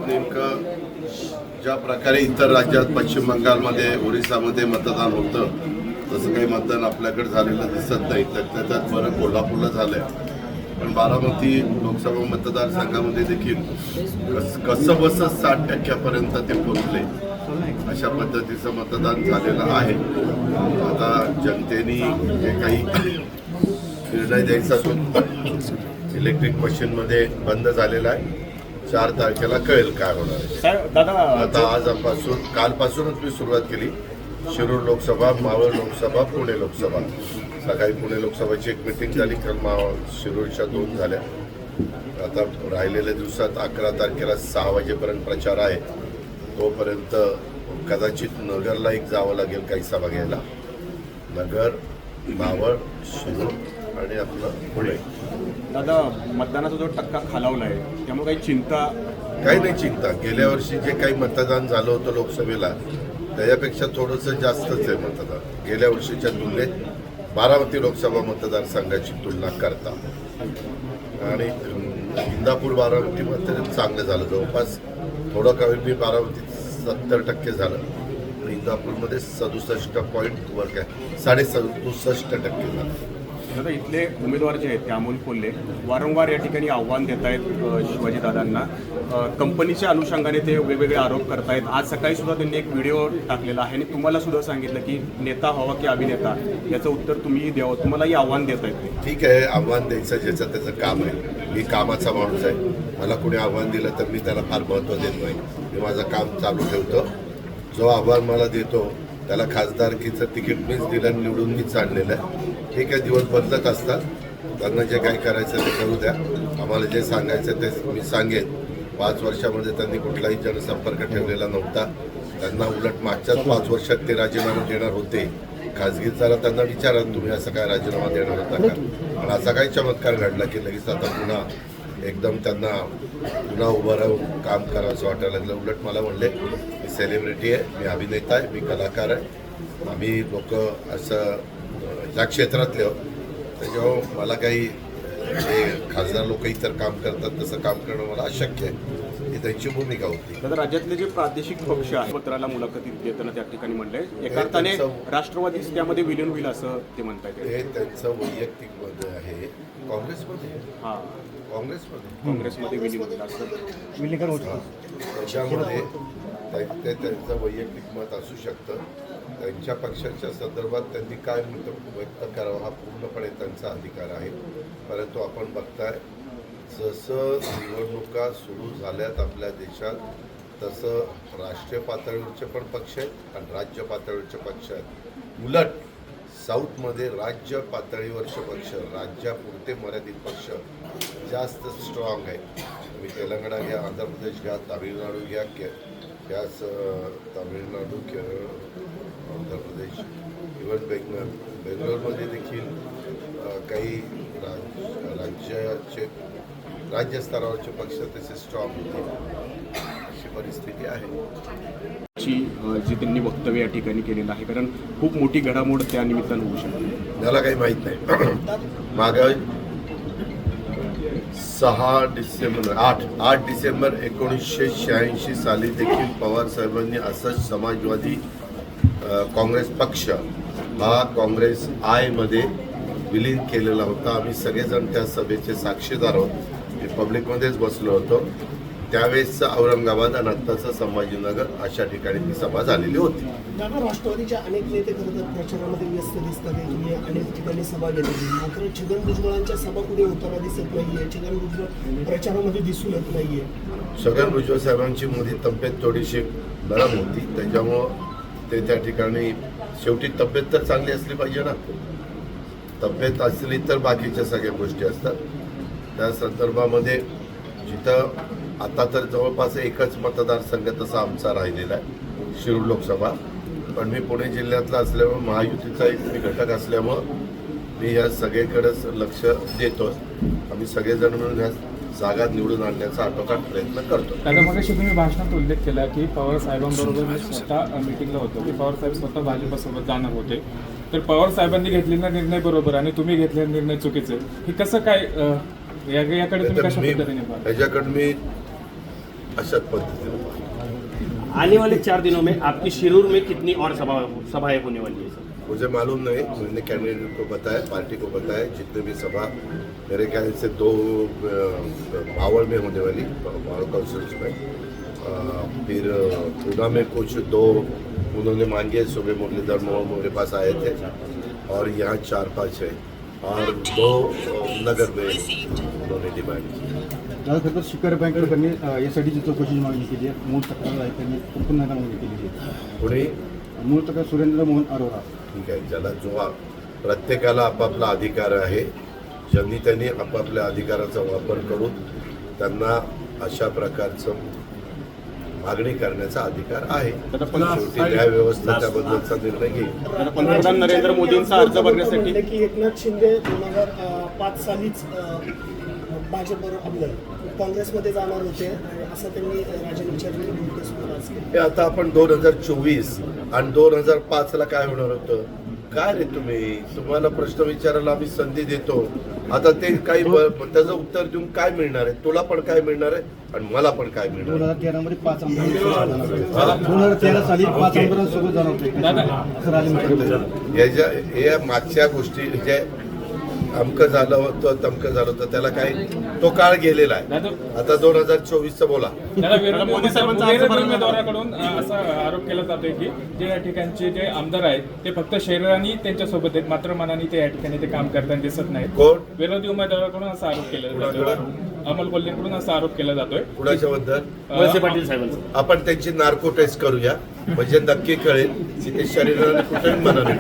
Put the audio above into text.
नेमकं ज्या प्रकारे इतर राज्यात पश्चिम बंगालमध्ये ओरिसामध्ये मतदान होतं तसं काही मतदान आपल्याकडे झालेलं दिसत नाही. त्याच्यात बरं कोल्हापूरला झालंय, पण बारामती लोकसभा मतदारसंघामध्ये देखील कसं बसं 60% ते पोहोचले अशा पद्धतीचं मतदान झालेलं आहे. आता जनतेने जे काही निर्णय द्यायचा तो इलेक्ट्रिक मशीनमध्ये बंद झालेला आहे. 4 तारखेला कळेल काय होणार आहे. आता आजपासून कालपासूनच मी सुरुवात केली. शिरूर लोकसभा, मावळ लोकसभा, पुणे लोकसभा. सकाळी पुणे लोकसभाची एक मिटिंग झाली, काल शिरूरच्या 2 झाल्या. आता राहिलेल्या दिवसात 11 तारखेला 6 वाजेपर्यंत प्रचार आहे. तोपर्यंत कदाचित नगरला एक जावं लागेल काही सभा घ्यायला. नगर, मावळ, शिरूर आणि आपलं पुणे. दादा, मतदानाचा जो टक्का खालावला आहे त्यामुळे काही चिंता? काही नाही चिंता. गेल्या वर्षी जे काही मतदान झालं होतं लोकसभेला त्याच्यापेक्षा थोडंसं जास्तच आहे मतदान गेल्या वर्षीच्या तुलनेत बारामती लोकसभा मतदारसंघाची तुलना करता. आणि इंदापूर बारामतीमध्ये चांगलं झालं. जवळपास थोडं कमी बारामतीत 70% झालं. इंदापूरमध्ये 67 वर काय 67.5% झालं. दादा, इथले उमेदवार जे आहेत ते अमोल कोल्हे वारंवार या ठिकाणी आव्हान देत आहेत शिवाजीदादांना. कंपनीच्या अनुषंगाने ते वेगवेगळे आरोप करतायत. आज सकाळी सुद्धा त्यांनी एक व्हिडिओ टाकलेला आहे आणि तुम्हाला सुद्धा सांगितलं की नेता हवा की अभिनेता याचं उत्तर तुम्ही द्यावं. तुम्हालाही आव्हान देत आहेत ते. ठीक आहे, आव्हान द्यायचं ज्याचं त्याचं काम आहे. मी कामाचा माणूस आहे. मला कोणी आव्हान दिलं तर मी त्याला फार महत्त्व देत नाही. मी माझं काम चालू ठेवतो. जो आव्हान मला देतो त्याला खासदारकीचं तिकीट मीच दिलं, निवडून मीच आणलेलं आहे. ठीक आहे, दिवस बदलत असतात. त्यांना जे काही करायचं ते करू द्या. आम्हाला जे सांगायचं ते मी सांगेन. 5 वर्षामध्ये त्यांनी कुठलाही जनसंपर्क ठेवलेला नव्हता. त्यांना उलट मागच्याच 5 वर्षात ते राजीनामा देणार होते. खाजगीत जरा त्यांना विचारा, तुम्ही असं काय राजीनामा देणार होता का? आणि असा काही चमत्कार घडला की लगेच आता पुन्हा एकदम त्यांना पुन्हा उभं राहून काम करावंसं वाटायला लागलं. उलट मला म्हणले, मी सेलिब्रिटी आहे, मी अभिनेता आहे, मी कलाकार आहे. आम्ही लोक असं ज्या क्षेत्रातले आहोत त्याच्यावर मला काही जे खासदार लोक इतर काम करतात तसं काम करणं मला अशक्य आहे. ही त्यांची भूमिका होती. दादा, राज्यातले जे प्रादेशिक पक्ष आहेत पत्राला मुलाखतीत देताना त्या ठिकाणी म्हणलंय एका अर्थाने राष्ट्रवादी त्यामध्ये विलीन होईल असं ते म्हणतात. हे त्यांचं वैयक्तिक मत आहे. काँग्रेसमध्ये काँग्रेसमध्ये विलीन होईल असं विलीकरण होतं. त्याच्यामध्ये ते त्यांचं वैयक्तिक मत असू शकतं. त्यांच्या पक्षाच्या संदर्भात त्यांनी काय मत व्यक्त करावं हा पूर्णपणे त्यांचा अधिकार आहे. परंतु आपण बघताय जसं निवडणुका सुरू झाल्यात आपल्या देशात तसं राष्ट्रीय पातळीवरचे पण पक्ष आहेत आणि राज्य पातळीवरचे पक्ष आहेत. उलट साऊथमध्ये राज्य पातळीवरचे पक्ष, राज्यापुरते मर्यादित पक्ष जास्त स्ट्रॉंग आहे. तुम्ही तेलंगणा घ्या, आंध्र प्रदेश घ्या, तामिळनाडू घ्या, त्याच तामिळनाडू, केरळ, आंध्र प्रदेश, इव्हन बेंगलोरमध्ये देखील काही राज्य स्तरावरचे पक्ष तसे स्ट्रॉंग होते. अशी परिस्थिती आहे. जी त्यांनी वक्तव्य या ठिकाणी केलेलं आहे, कारण खूप मोठी घडामोड त्या निमित्तानं होऊ शकते. मला काही माहीत नाही. मागं 8 डिसेंबर 1986 साली देखील पवार साहेबांनी असंच समाजवादी काँग्रेस पक्ष हा काँग्रेस मध्ये विलीन केलेला होता. आम्ही सगळेजण त्या सभेचे साक्षीदार आहोत. मी पब्लिकमध्येच बसलो होतो. त्यावेळेसचं औरंगाबाद आणि आत्ताचं संभाजीनगर अशा ठिकाणी ती सभा झालेली होती. दादा, राष्ट्रवादीच्या अनेक नेते खरं प्रचारामध्ये व्यस्त दिसतात. तुम्ही अनेक ठिकाणी सभा घेतली, मात्र छगन भुजबळांच्या सभा कुठे होताना दिसत नाहीये. छगन भुजबळ प्रचारामध्ये दिसून येत नाहीये. छगन भुजबळ साहेबांची मध्ये तब्येत थोडीशी नरम होती, त्याच्यामुळं ते त्या ठिकाणी शेवटी तब्येत तर चांगली असली पाहिजे ना. तब्येत असली तर बाकीच्या सगळ्या गोष्टी असतात. त्या संदर्भामध्ये जिथं आता तर जवळपास एकच मतदारसंघ तसा आमचा राहिलेला आहे, शिरूर लोकसभा. पण मी पुणे जिल्ह्यातला असल्यामुळं महायुतीचा एक मी घटक असल्यामुळं मी या सगळीकडेच लक्ष देतो. आम्ही सगळेजण मिळून ह्या जागा निवडून आणण्याचा आटोकाट प्रयत्न करतो. दादा, मगाशी तुम्ही भाषणात उल्लेख केला की पवार साहेबांबरोबर मी स्वतः मिटिंगला होतो की पवार साहेब स्वतः भाजपसोबत जाणार होते. तर पवार साहेबांनी घेतलेला निर्णय बरोबर आणि तुम्ही घेतलेला निर्णय चुकीचे, हे कसं काय याकडे तुम्ही कशा पद्धतीने त्याच्याकडे मी अशाच पद्धतीने पाहतो. आने वाले 4 दिनों में आपकी शिरूर में कितनी और सभाएं होने वाली है सर? मुझे मालूम नहीं, मैंने कैंडिडेट को बताया, पार्टी को बताया, जितने भी सभा मेरे ख्याल से 2 भावड़ में होने वाली, भावड़ काउंसिल्स में, फिर पूना में कुछ 2 उन्होंने मांगे, सुबह मुरलीधर मोहन मेरे पास आए थे, और यहाँ 4-5 है, और 2 नगर में उन्होंने डिमांड की. दादा खरं तर शिखर बँकेवर त्यांनी यासाठीची चौकशीची मागणी केली आहे. मूळ तक्रार आहे त्यांनी पुन्हा मागणी केली आहे. पुढे मूळ तक्रार सुरेंद्र मोहन अरोरा. ठीक आहे, ज्याला जो प्रत्येकाला आपापला अधिकार आहे, ज्यांनी त्यांनी आपापल्या अधिकाराचा वापर करून त्यांना अशा प्रकारचं मागणी करण्याचा अधिकार आहे. पण शेवटी न्यायव्यवस्था त्याबद्दलचा निर्णय घेईल. पंतप्रधान नरेंद्र मोदींचा अर्ज भरण्यासाठी म्हणले की एकनाथ शिंदे 2005 सालीच भाजपवर आपलं काँग्रेसमध्ये जाणार होते, असं त्यांनी राजन विचारलेली भूमिका आज केली. हे आता आपण 2024 आणि 2005ला काय होणार होतं? काय रे तुम्हाला प्रश्न विचारायला आम्ही संधी देतो. आता ते काही त्याचं उत्तर देऊन काय मिळणार आहे? तुला पण काय मिळणार आहे आणि मला पण काय मिळणार आहे? 2013 मध्ये 5 आमदार 2013 साली 5 आमदारांसोबत जाणार होते असं राजन म्हटलं. या मागच्या गोष्टी जे अमकं झालं होतं तमकं झालं होतं त्याला काही तो काळ गेलेला आहे. आता 2024चं बोला. विरोधी उमेदवाराकडून असा आरोप केला जातोय की जे या ठिकाणचे जे आमदार आहेत ते फक्त शरीराने त्यांच्यासोबत आहेत, मात्र मनाने ते या ठिकाणी ते काम करताना दिसत नाहीत. कोण? विरोधी उमेदवाराकडून असा आरोप केला जातोय. अमोल कोल्हेकडून असा आरोप केला जातोय. कुणाच्या बद्दल? वळसे पाटील साहेबांचं. आपण त्यांची नार्को टेस्ट करूया, म्हणजे नक्की कळेल की ते शरीराने कुठेही मनाने